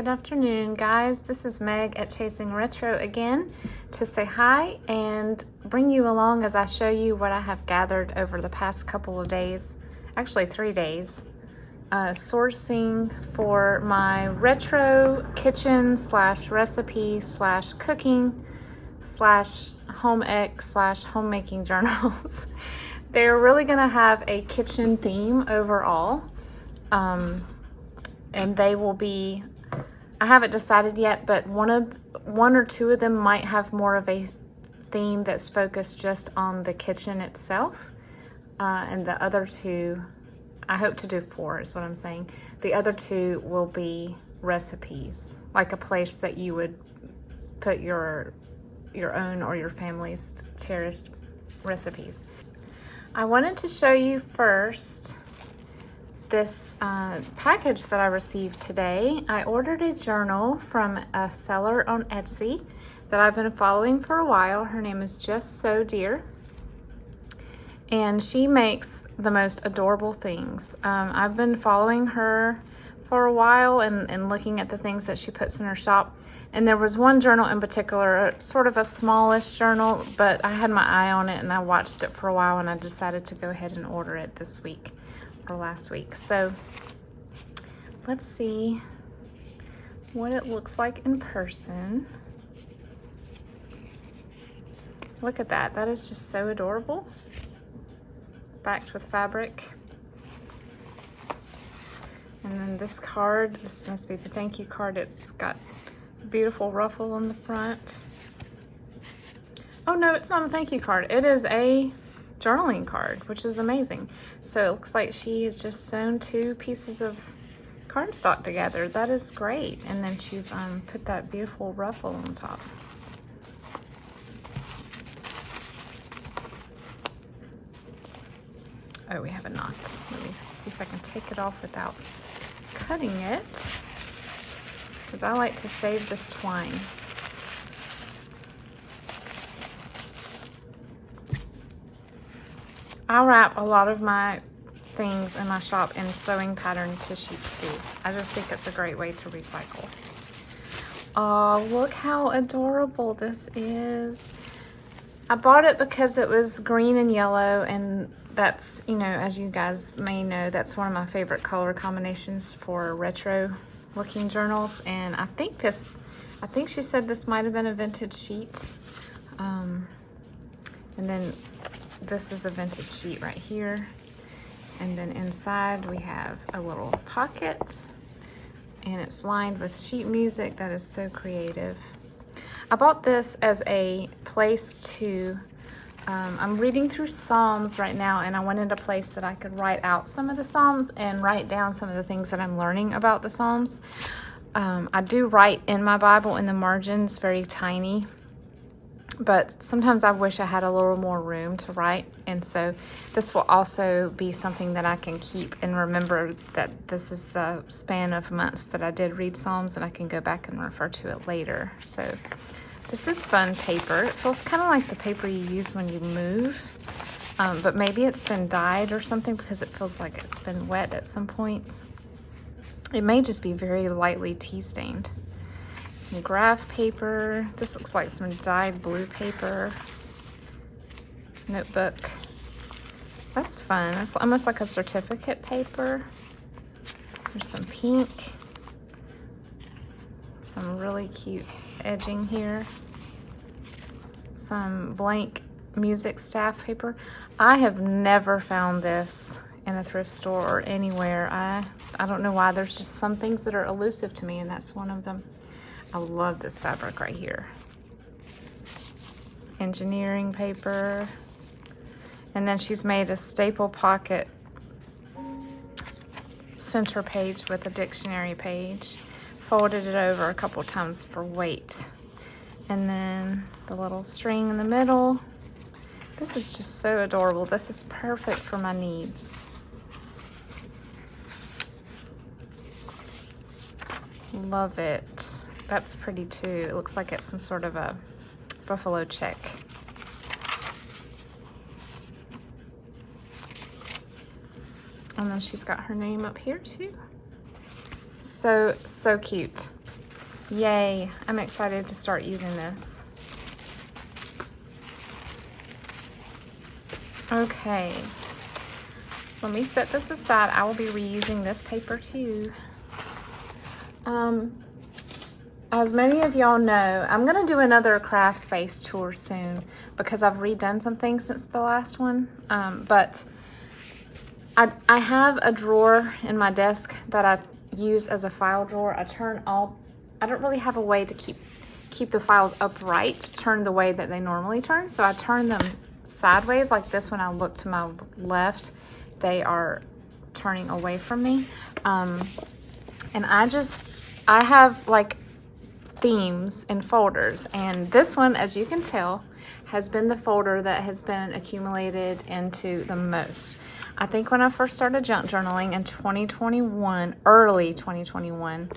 Good afternoon, guys. This is Meg at Chasing Retro again to say hi and bring you along as I show you what I have gathered over the past couple of days, actually 3 days, sourcing for my retro kitchen slash recipe slash cooking slash home ec slash homemaking journals. They're really gonna have a kitchen theme overall. And they will be, I haven't decided yet, but one or two of them might have more of a theme that's focused just on the kitchen itself. And the other two, I hope to do 4 is what I'm saying. The other 2 will be recipes, like a place that you would put your own or your family's cherished recipes. I wanted to show you first this package that I received today. I ordered a journal from a seller on Etsy that I've been following for a while. Her name is Just So Dear, and she makes the most adorable things. I've been following her for a while and looking at the things that she puts in her shop. And there was one journal in particular, sort of a smallish journal, but I had my eye on it and I watched it for a while and I decided to go ahead and order it this week or last week. So let's see what it looks like in person. Look at that. That is just so adorable. Backed with fabric. And then this card, this must be the thank you card. It's got a beautiful ruffle on the front. Oh no, it's not a thank you card. It is a journaling card, which is amazing. So it looks like she has just sewn 2 pieces of cardstock together. That is great. And then she's put that beautiful ruffle on top. Oh, we have a knot. Let me see if I can take it off without cutting it, because I like to save this twine. I wrap a lot of my things in my shop in sewing pattern tissue too. I just think it's a great way to recycle. Oh, look how adorable this is. I bought it because it was green and yellow, and that's, you know, as you guys may know, that's one of my favorite color combinations for retro looking journals. And I think she said this might have been a vintage sheet. And then this is a vintage sheet right here. And then inside we have a little pocket, and it's lined with sheet music. That is so creative. I bought this as a place to, I'm reading through Psalms right now, and I wanted a place that I could write out some of the Psalms and write down some of the things that I'm learning about the Psalms. I do write in my Bible in the margins, very tiny, but sometimes I wish I had a little more room to write, and so this will also be something that I can keep and remember that this is the span of months that I did read Psalms, and I can go back and refer to it later. So this is fun paper. It feels kind of like the paper you use when you move, but maybe it's been dyed or something, because it feels like it's been wet at some point. It may just be very lightly tea stained. Some graph paper. This looks like some dyed blue paper. Notebook. That's fun. It's almost like a certificate paper. There's some pink. Some really cute edging here. Some blank music staff paper. I have never found this in a thrift store or anywhere. I don't know why. There's just some things that are elusive to me, and that's one of them. I love this fabric right here. Engineering paper. And then she's made a staple pocket center page with a dictionary page. Folded it over a couple times for weight. And then the little string in the middle. This is just so adorable. This is perfect for my needs. Love it. That's pretty too. It looks like it's some sort of a buffalo check. And then she's got her name up here too. So cute. Yay, I'm excited to start using this. Okay, so let me set this aside. I will be reusing this paper too. As many of y'all know, I'm gonna do another craft space tour soon because I've redone some things since the last one. But I have a drawer in my desk that I use as a file drawer. I don't really have a way to keep the files upright, turn the way that they normally turn. So I turn them sideways like this. When I look to my left, they are turning away from me. And I have like themes and folders, and this one, as you can tell, has been the folder that has been accumulated into the most. I think when I first started junk journaling in 2021, early 2021,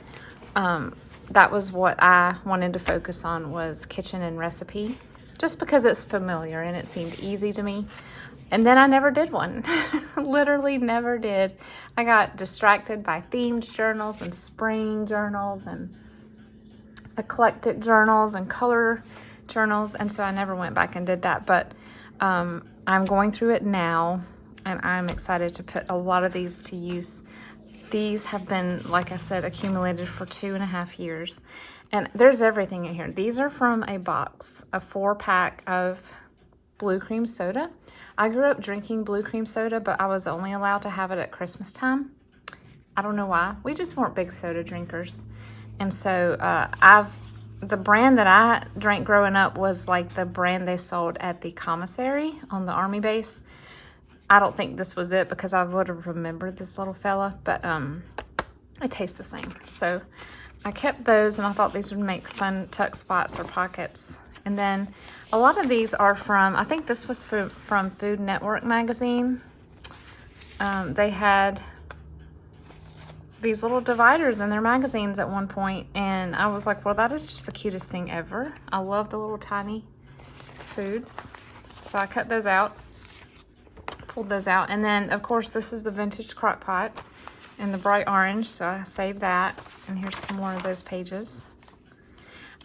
that was what I wanted to focus on, was kitchen and recipe, just because it's familiar and it seemed easy to me. And then I never did one. Literally never did. I got distracted by themed journals and spring journals and eclectic journals and color journals, and so I never went back and did that. But I'm going through it now, and I'm excited to put a lot of these to use. These have been, like I said, accumulated for 2.5 years, and there's everything in here. These are from a box, a 4-pack of blue cream soda. I grew up drinking blue cream soda, but I was only allowed to have it at Christmas time. I don't know why. We just weren't big soda drinkers. And so the brand that I drank growing up was like the brand they sold at the commissary on the army base. I don't think this was it, because I would have remembered this little fella, but it tastes the same. So I kept those, and I thought these would make fun tuck spots or pockets. And then a lot of these are from, I think this was from Food Network magazine. They had these little dividers in their magazines at one point, and I was like, well, that is just the cutest thing ever. I love the little tiny foods. So I cut those out, pulled those out, and then of course this is the vintage crock pot in the bright orange, so I saved that. And here's some more of those pages.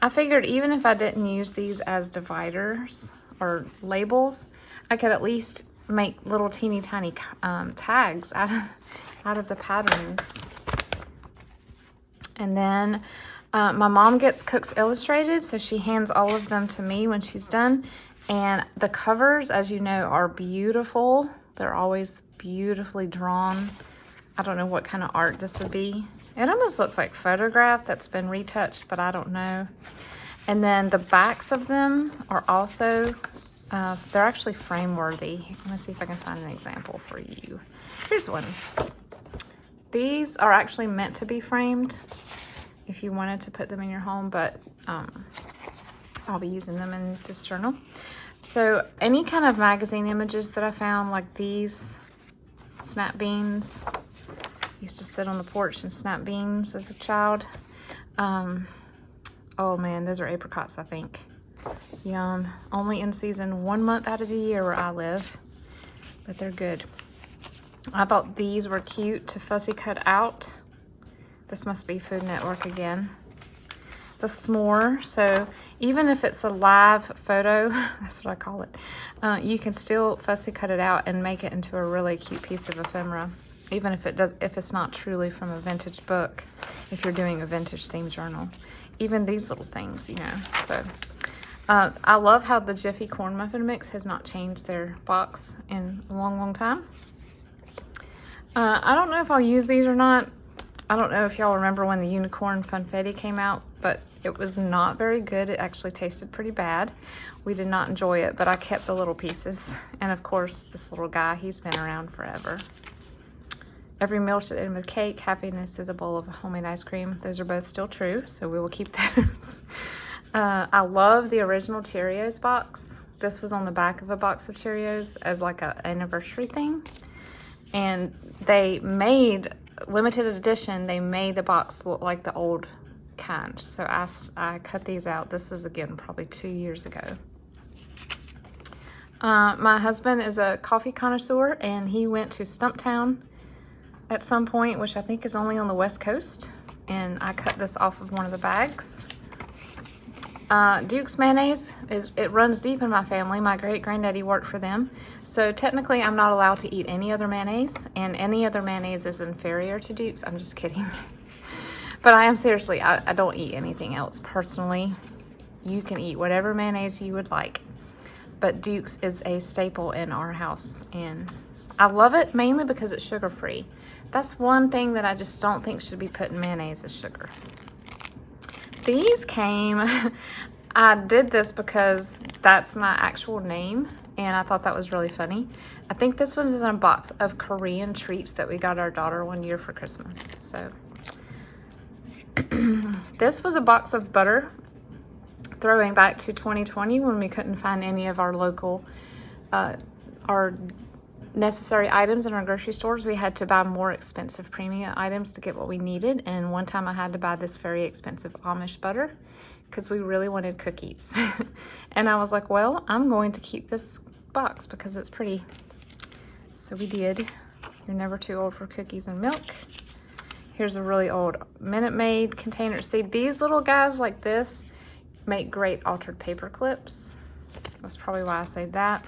I figured even if I didn't use these as dividers or labels, I could at least make little teeny tiny tags out of the patterns. And then my mom gets Cooks Illustrated, so she hands all of them to me when she's done. And the covers, as you know, are beautiful. They're always beautifully drawn. I don't know what kind of art this would be. It almost looks like photograph that's been retouched, but I don't know. And then the backs of them are also, they're actually frame worthy. Let me see if I can find an example for you. Here's one. These are actually meant to be framed if you wanted to put them in your home, but I'll be using them in this journal. So any kind of magazine images that I found, like these snap beans. Used to sit on the porch and snap beans as a child. Oh man, those are apricots, I think. Yum. Only in season 1 month out of the year where I live, but they're good. I thought these were cute to fussy cut out. This must be Food Network again. The s'more, so even if it's a live photo, that's what I call it, you can still fussy cut it out and make it into a really cute piece of ephemera, even if it's not truly from a vintage book, if you're doing a vintage themed journal. Even these little things, you know. So I love how the Jiffy Corn Muffin Mix has not changed their box in a long, long time. I don't know if I'll use these or not. I don't know if y'all remember when the Unicorn Funfetti came out, but it was not very good. It actually tasted pretty bad. We did not enjoy it, but I kept the little pieces. And of course, this little guy, he's been around forever. Every meal should end with cake. Happiness is a bowl of homemade ice cream. Those are both still true, so we will keep those. I love the original Cheerios box. This was on the back of a box of Cheerios as like an anniversary thing. And they made, limited edition, they made the box look like the old kind. So I cut these out. This was, again, probably 2 years ago. My husband is a coffee connoisseur, and he went to Stumptown at some point, which I think is only on the West Coast. and I cut this off of one of the bags. Duke's mayonnaise, it runs deep in my family. My great-granddaddy worked for them. So technically I'm not allowed to eat any other mayonnaise, and any other mayonnaise is inferior to Duke's. I'm just kidding. But I am seriously, I don't eat anything else personally. You can eat whatever mayonnaise you would like. But Duke's is a staple in our house, and I love it mainly because it's sugar-free. That's one thing that I just don't think should be put in mayonnaise is sugar. These came, I did this because that's my actual name, and I thought that was really funny. I think this was in a box of Korean treats that we got our daughter one year for Christmas. So this was a box of butter, throwing back to 2020 when we couldn't find any of our local, our necessary items in our grocery stores. We had to buy more expensive premium items to get what we needed. And one time I had to buy this very expensive Amish butter because we really wanted cookies. And I was like, well, I'm going to keep this box because it's pretty. So we did. You're never too old for cookies and milk. Here's a really old Minute Maid container. See, these little guys like this make great altered paper clips. That's probably why I saved that.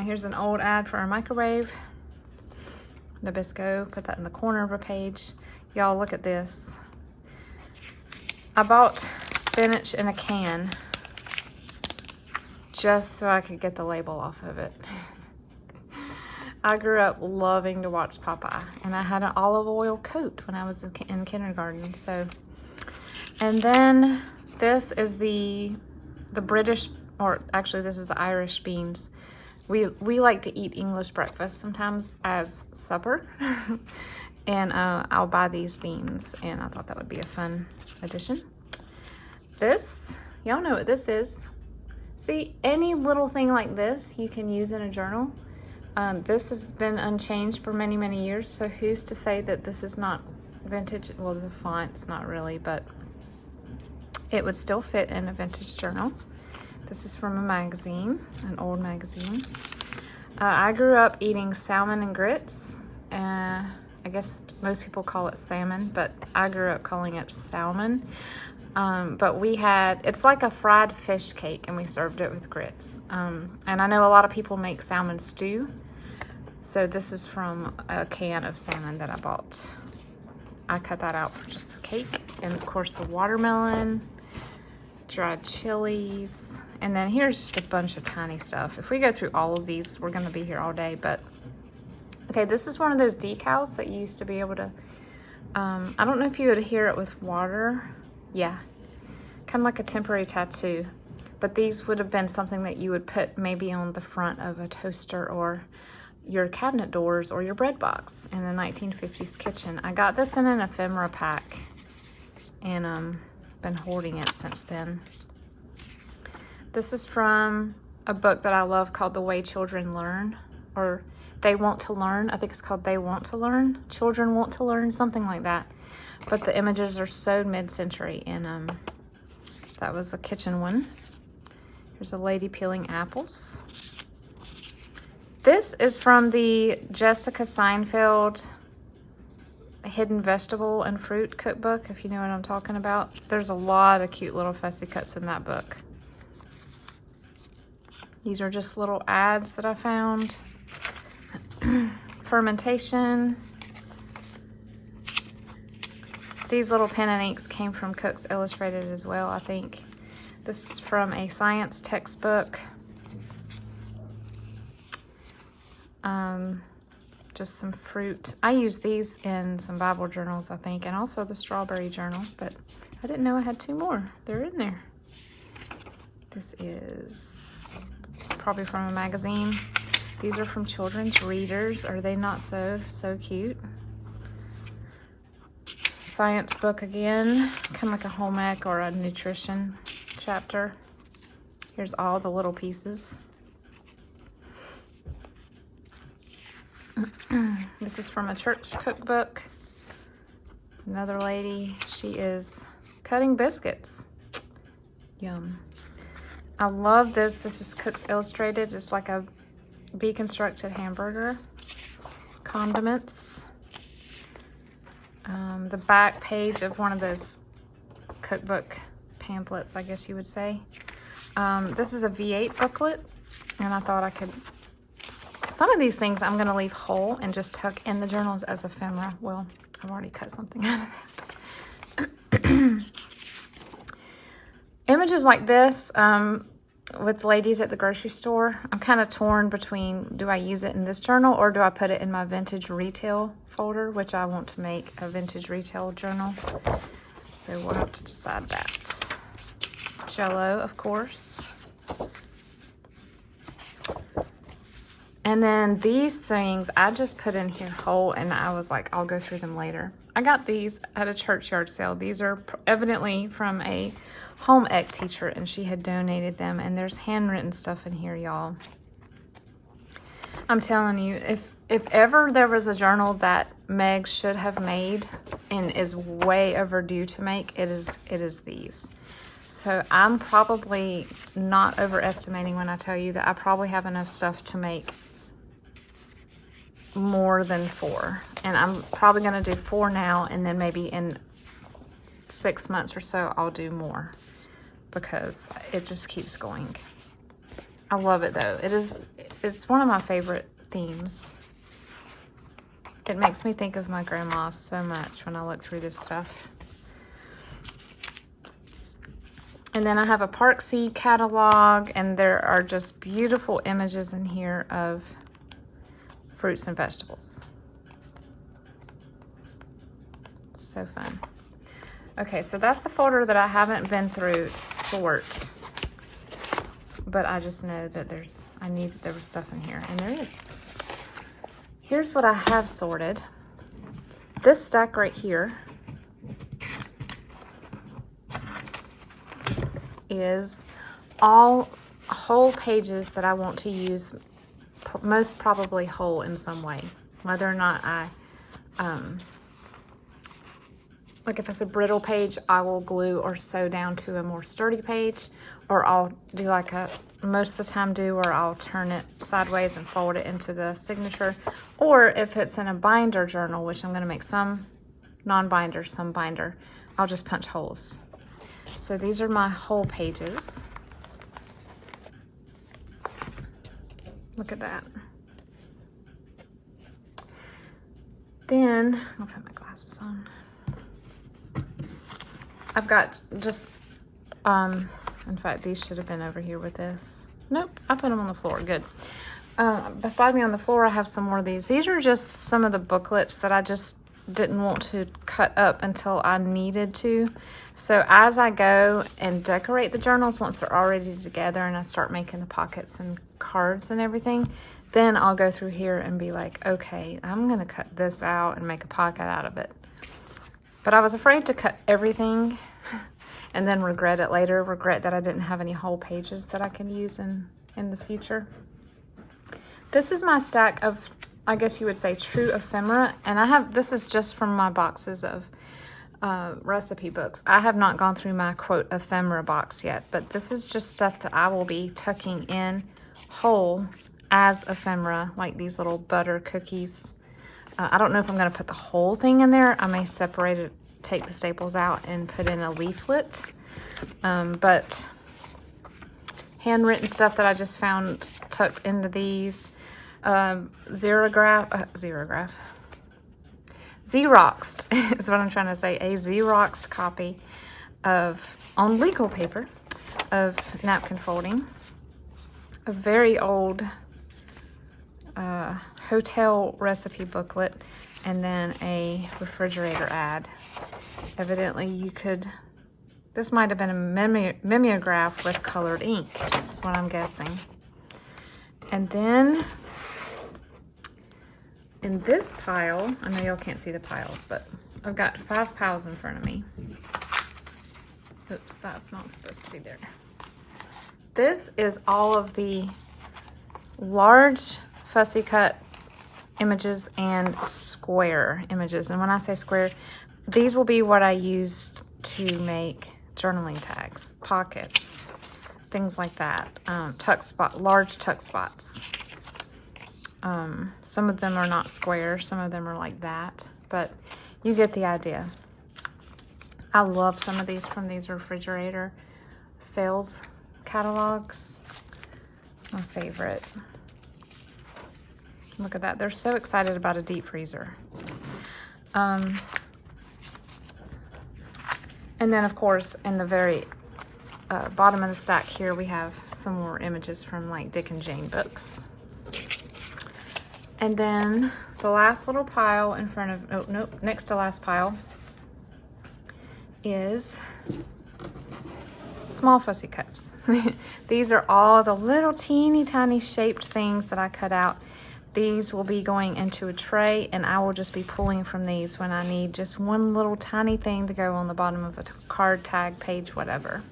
Here's an old ad for our microwave. Nabisco, put that in the corner of a page. Y'all, look at this. I bought spinach in a can just so I could get the label off of it. I grew up loving to watch Popeye, and I had an olive oil coat when I was in kindergarten. So, and then this is the British, or actually this is the Irish beans. We like to eat English breakfast sometimes as supper. And I'll buy these beans, and I thought that would be a fun addition. This, y'all know what this is. See, any little thing like this you can use in a journal. This has been unchanged for many, many years, so who's to say that this is not vintage? Well, the font's not really, but it would still fit in a vintage journal. This is from a magazine, an old magazine. I grew up eating salmon and grits. I guess most people call it salmon, but I grew up calling it salmon. But we had, it's like a fried fish cake, and we served it with grits. And I know a lot of people make salmon stew. So this is from a can of salmon that I bought. I cut that out for just the cake. And of course the watermelon, dried chilies, and then here's just a bunch of tiny stuff. If we go through all of these, we're gonna be here all day, but okay, this is one of those decals that you used to be able to, I don't know if you would adhere it with water. Yeah, kind of like a temporary tattoo, but these would have been something that you would put maybe on the front of a toaster or your cabinet doors or your bread box in the 1950s kitchen. I got this in an ephemera pack, and been hoarding it since then. This is from a book that I love called The Way Children Learn, or They Want to Learn. I think it's called They Want to Learn. Children Want to Learn, something like that. But the images are so mid-century, and that was a kitchen one. Here's a lady peeling apples. This is from the Jessica Seinfeld Hidden Vegetable and Fruit Cookbook, if you know what I'm talking about. There's a lot of cute little fussy cuts in that book. These are just little ads that I found. Fermentation. These little pen and inks came from Cooks Illustrated as well, I think. This is from a science textbook. Just some fruit. I use these in some Bible journals, I think, and also the strawberry journal, but I didn't know I had 2 more. They're in there. This is probably from a magazine. These are from Children's Readers. Are they not so cute? Science book again, kind of like a home ec or a nutrition chapter. Here's all the little pieces. This is from a church cookbook. Another lady, she is cutting biscuits. Yum. I love this. This is Cooks Illustrated. It's like a deconstructed hamburger. Condiments. the back page of one of those cookbook pamphlets, I guess you would say. This is a V8 booklet, and I thought I could... Some of these things I'm going to leave whole and just tuck in the journals as ephemera. Well, I've already cut something out of that. Images like this, with ladies at the grocery store, I'm kind of torn between, do I use it in this journal or do I put it in my vintage retail folder, which I want to make a vintage retail journal. So we'll have to decide that. Jello, of course. And then these things I just put in here whole, and I was like, I'll go through them later. I got these at a churchyard sale. These are evidently from a home ec teacher, and she had donated them, and there's handwritten stuff in here, y'all. I'm telling you, if ever there was a journal that Meg should have made and is way overdue to make, it is these. So I'm probably not overestimating when I tell you that I probably have enough stuff to make more than 4. And I'm probably going to do 4 now, and then maybe in 6 months or so I'll do more, because it just keeps going. I love it though. It's one of my favorite themes. It makes me think of my grandma so much when I look through this stuff. And then I have a Park C catalog, and there are just beautiful images in here of fruits and vegetables. So fun. Okay, so that's the folder that I haven't been through to sort, but I just know that there was stuff in here, and there is. Here's what I have sorted. This stack right here is all whole pages that I want to use, most probably whole in some way, whether or not I like if it's a brittle page, I will glue or sew down to a more sturdy page, or I'll do like most of the time where I'll turn it sideways and fold it into the signature. Or if it's in a binder journal, which I'm going to make some non-binder, some binder, I'll just punch holes. So these are my whole pages. Look at that. Then I'll put my glasses on. I've got just, in fact, these should have been over here with this. Nope, I put them on the floor, good. Beside me on the floor, I have some more of these. These are just some of the booklets that I just didn't want to cut up until I needed to. So as I go and decorate the journals, once they're already together and I start making the pockets and cards and everything, then I'll go through here and be like, okay, I'm gonna cut this out and make a pocket out of it. But I was afraid to cut everything and then regret it later, regret that I didn't have any whole pages that I can use in the future. This is my stack of, I guess you would say, true ephemera, and this is just from my boxes of recipe books. I have not gone through my quote ephemera box yet, but this is just stuff that I will be tucking in whole as ephemera, like these little butter cookies. I don't know if I'm going to put the whole thing in there. I may separate it, take the staples out, and put in a leaflet. But handwritten stuff that I just found tucked into these. Xeroxed is what I'm trying to say. A Xeroxed copy on legal paper of napkin folding. A very old hotel recipe booklet, and then a refrigerator ad. Evidently this might have been a mimeograph with colored ink, is what I'm guessing. And then in this pile, I know y'all can't see the piles, but I've got 5 piles in front of me. Oops, that's not supposed to be there. This is all of the large fussy cut images and square images. And when I say square, these will be what I used to make journaling tags, pockets, things like that. Large tuck spots. Some of them are not square, some of them are like that. But You get the idea. I love some of these from these refrigerator sales catalogs. My favorite. Look at that. They're so excited about a deep freezer. And then, of course, in the very bottom of the stack here, we have some more images from like Dick and Jane books. And then the last little pile in front of, oh, nope, next to last pile is small fussy cups. These are all the little teeny tiny shaped things that I cut out. These will be going into a tray, and I will just be pulling from these when I need just one little tiny thing to go on the bottom of a card, tag, page, whatever.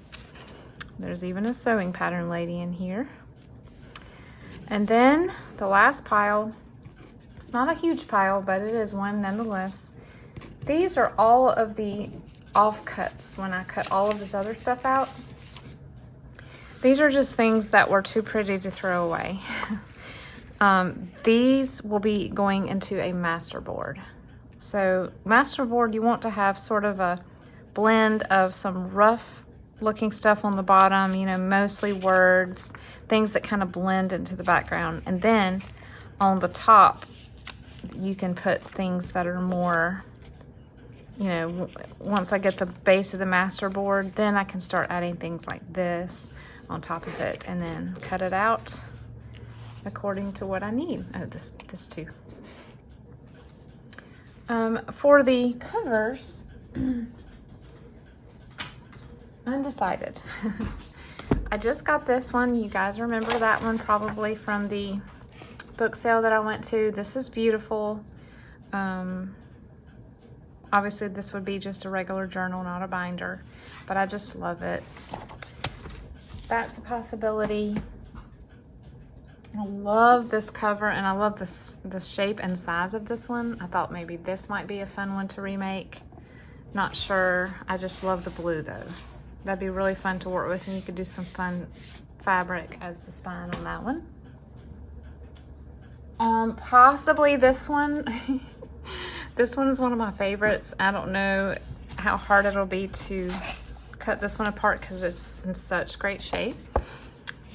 There's even a sewing pattern lady in here. And then the last pile, it's not a huge pile, but it is one nonetheless. These are all of the offcuts when I cut all of this other stuff out. These are just things that were too pretty to throw away. These will be going into a masterboard. So masterboard, you want to have sort of a blend of some rough looking stuff on the bottom, you know, mostly words, things that kind of blend into the background. And then on the top, you can put things that are more, you know, once I get the base of the masterboard, then I can start adding things like this on top of it and then cut it out according to what I need. Oh, this too. For the covers, undecided. I just got this one. You guys remember that one probably from the book sale that I went to. This is beautiful. Obviously this would be just a regular journal, not a binder, but I just love it. That's a possibility. I love this cover, and I love the shape and size of this one. I thought maybe this might be a fun one to remake. Not sure. I just love the blue though. That'd be really fun to work with, and you could do some fun fabric as the spine on that one. Possibly this one. This one is one of my favorites. I don't know how hard it'll be to cut this one apart because it's in such great shape,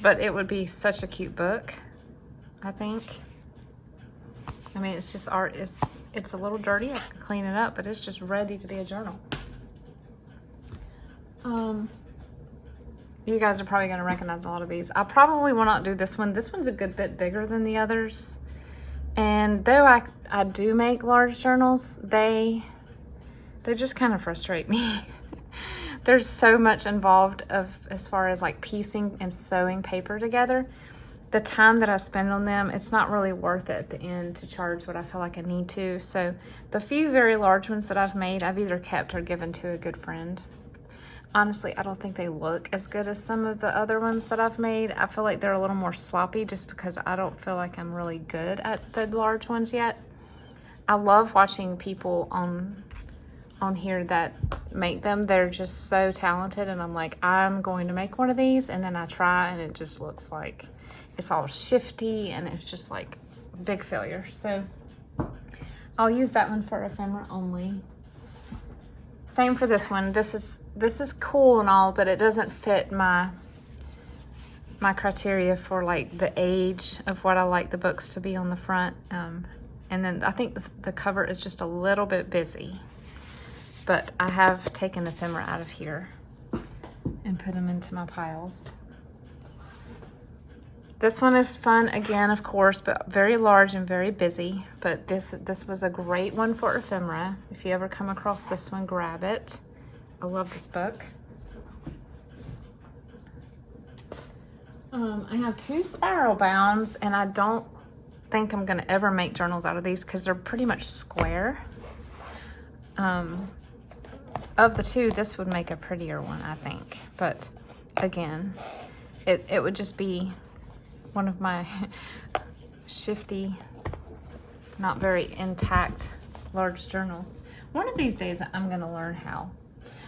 but it would be such a cute book, I think. I mean, it's just art. It's a little dirty. I can clean it up, but it's just ready to be a journal. You guys are probably going to recognize a lot of these. I probably will not do this one. This one's a good bit bigger than the others. And though I do make large journals, they just kind of frustrate me. There's so much involved as far as like piecing and sewing paper together. The time that I spend on them, it's not really worth it at the end to charge what I feel like I need to. So the few very large ones that I've made, I've either kept or given to a good friend. Honestly, I don't think they look as good as some of the other ones that I've made. I feel like they're a little more sloppy just because I don't feel like I'm really good at the large ones yet. I love watching people on here that make them. They're just so talented, and I'm like, I'm going to make one of these, and then I try and it just looks like it's all shifty and it's just like a big failure. So I'll use that one for ephemera only. Same for this one. This is cool and all, but it doesn't fit my criteria for like the age of what I like the books to be on the front. And then I think the cover is just a little bit busy, but I have taken ephemera out of here and put them into my piles. This one is fun again, of course, but very large and very busy. But this was a great one for ephemera. If you ever come across this one, grab it. I love this book. I have two spiral bounds, and I don't think I'm gonna ever make journals out of these because they're pretty much square. Of the two, this would make a prettier one, I think. But again, it would just be one of my shifty, not very intact large journals. One of these days I'm gonna learn how.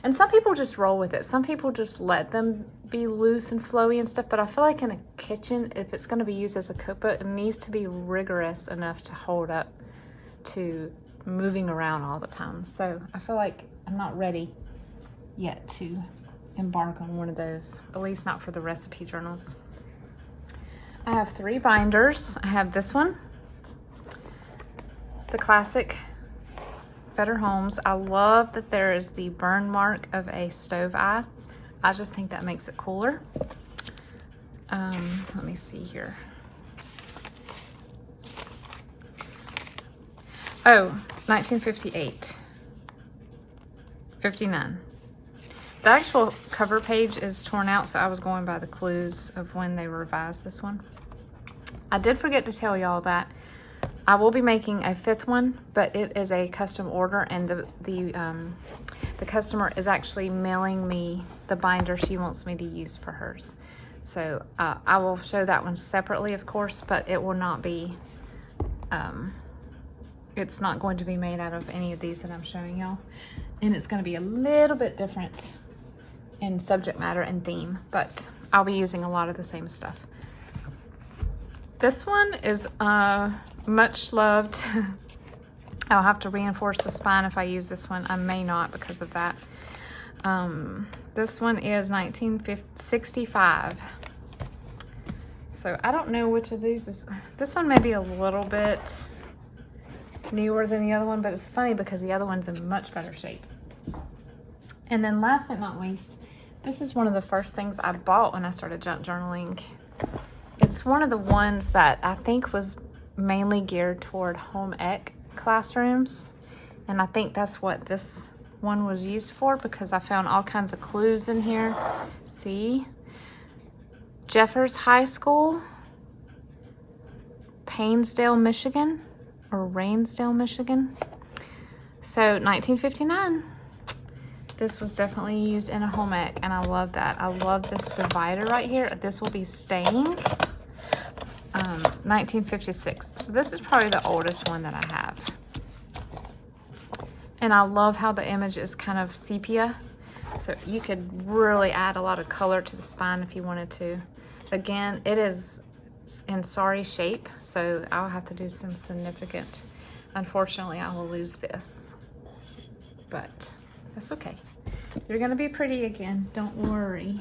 And some people just roll with it. Some people just let them be loose and flowy and stuff, but I feel like in a kitchen, if it's gonna be used as a cookbook, it needs to be rigorous enough to hold up to moving around all the time. So I feel like I'm not ready yet to embark on one of those, at least not for the recipe journals. I have 3 binders. I have this one, the classic Better Homes. I love that there is the burn mark of a stove eye. I just think that makes it cooler. Let me see here. Oh, 1958. 59. The actual cover page is torn out, so I was going by the clues of when they revised this one. I did forget to tell y'all that I will be making a 5th one, but it is a custom order, and the customer is actually mailing me the binder she wants me to use for hers. So I will show that one separately, of course, but it will not be, it's not going to be made out of any of these that I'm showing y'all. And it's going to be a little bit different in subject matter and theme, but I'll be using a lot of the same stuff. This one is much loved. I'll have to reinforce the spine if I use this one. I may not because of that. This one is 1965. So I don't know which of these is. This one may be a little bit newer than the other one, but it's funny because the other one's in much better shape. And then last but not least, this is one of the first things I bought when I started junk journaling. It's one of the ones that I think was mainly geared toward home ec classrooms. And I think that's what this one was used for, because I found all kinds of clues in here. See? Jeffers High School, Painesdale, Michigan, or Rainsdale, Michigan. So 1959. This was definitely used in a home ec, and I love that. I love this divider right here. This will be staying. 1956. So this is probably the oldest one that I have. And I love how the image is kind of sepia. So you could really add a lot of color to the spine if you wanted to. Again, it is in sorry shape, so I'll have to do some significant. Unfortunately, I will lose this, but that's okay. You're gonna be pretty again, don't worry.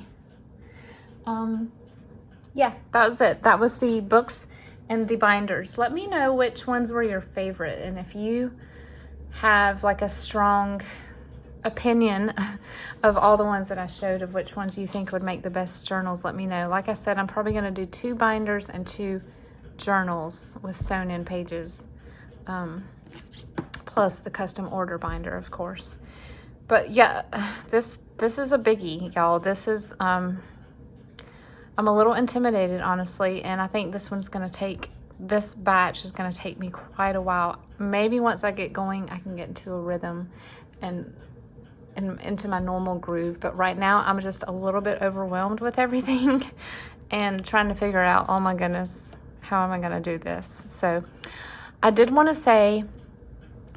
Yeah, that was it. That was the books and the binders. Let me know which ones were your favorite, and if you have like a strong opinion of all the ones that I showed, of which ones you think would make the best journals, let me know. Like I said, I'm probably going to do 2 binders and 2 journals with sewn in pages, plus the custom order binder, of course. But yeah, this is a biggie, y'all. This is I'm a little intimidated, honestly, and I think this batch is going to take me quite a while. Maybe once I get going, I can get into a rhythm and into my normal groove. But right now, I'm just a little bit overwhelmed with everything and trying to figure out, oh my goodness, how am I going to do this? So I did want to say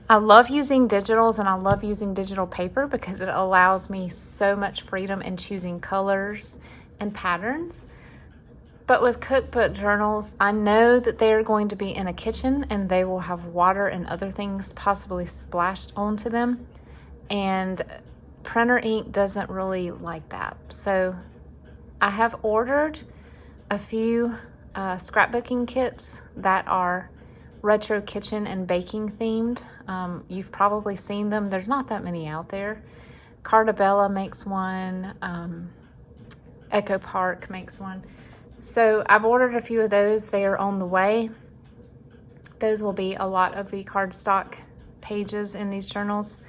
I love using digitals, and I love using digital paper because it allows me so much freedom in choosing colors and patterns. But with cookbook journals, I know that they're going to be in a kitchen and they will have water and other things possibly splashed onto them. And printer ink doesn't really like that. So I have ordered a few scrapbooking kits that are retro kitchen and baking themed. You've probably seen them. There's not that many out there. Cartabella makes one. Echo Park makes one. So I've ordered a few of those. They are on the way. Those will be a lot of the cardstock pages in these journals.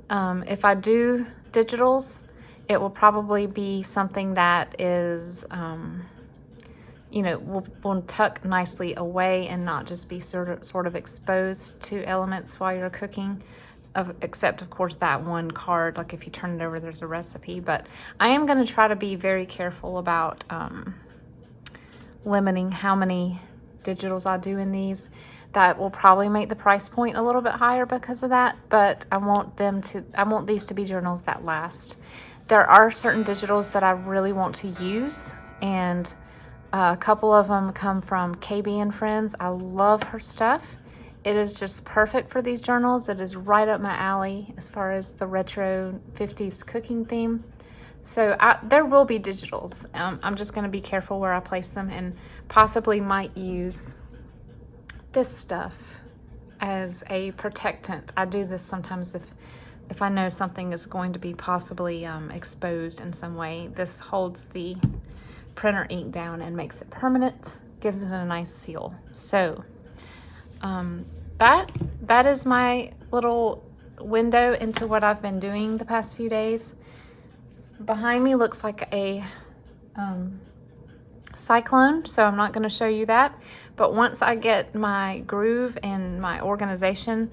If I do digitals, it will probably be something that is, will tuck nicely away and not just be sort of exposed to elements while you're cooking. Except, of course, that one card, like if you turn it over, there's a recipe. But I am going to try to be very careful about limiting how many digitals I do in these. That will probably make the price point a little bit higher because of that, but I want these to be journals that last. There are certain digitals that I really want to use, and a couple of them come from KB and Friends. I love her stuff, It is just perfect for these journals. It is right up my alley as far as the retro 50s cooking theme. So there will be digitals. I'm just going to be careful where I place them, and possibly might use this stuff as a protectant. I do this sometimes if I know something is going to be possibly exposed in some way. This holds the printer ink down and makes it permanent, gives it a nice seal. So that is my little window into what I've been doing the past few days. Behind me looks like a cyclone, so I'm not going to show you that. But once I get my groove and my organization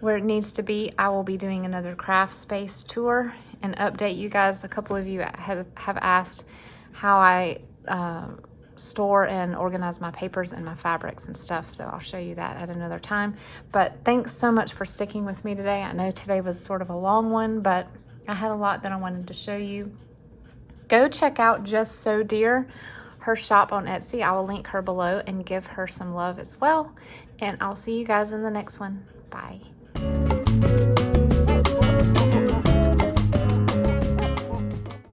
where it needs to be, I will be doing another craft space tour and update you guys. A couple of you have asked how I store and organize my papers and my fabrics and stuff, so I'll show you that at another time. But thanks so much for sticking with me today. I know today was sort of a long one, but I had a lot that I wanted to show you. Go check out Just So Dear, her shop on Etsy. I will link her below and give her some love as well. And I'll see you guys in the next one. Bye.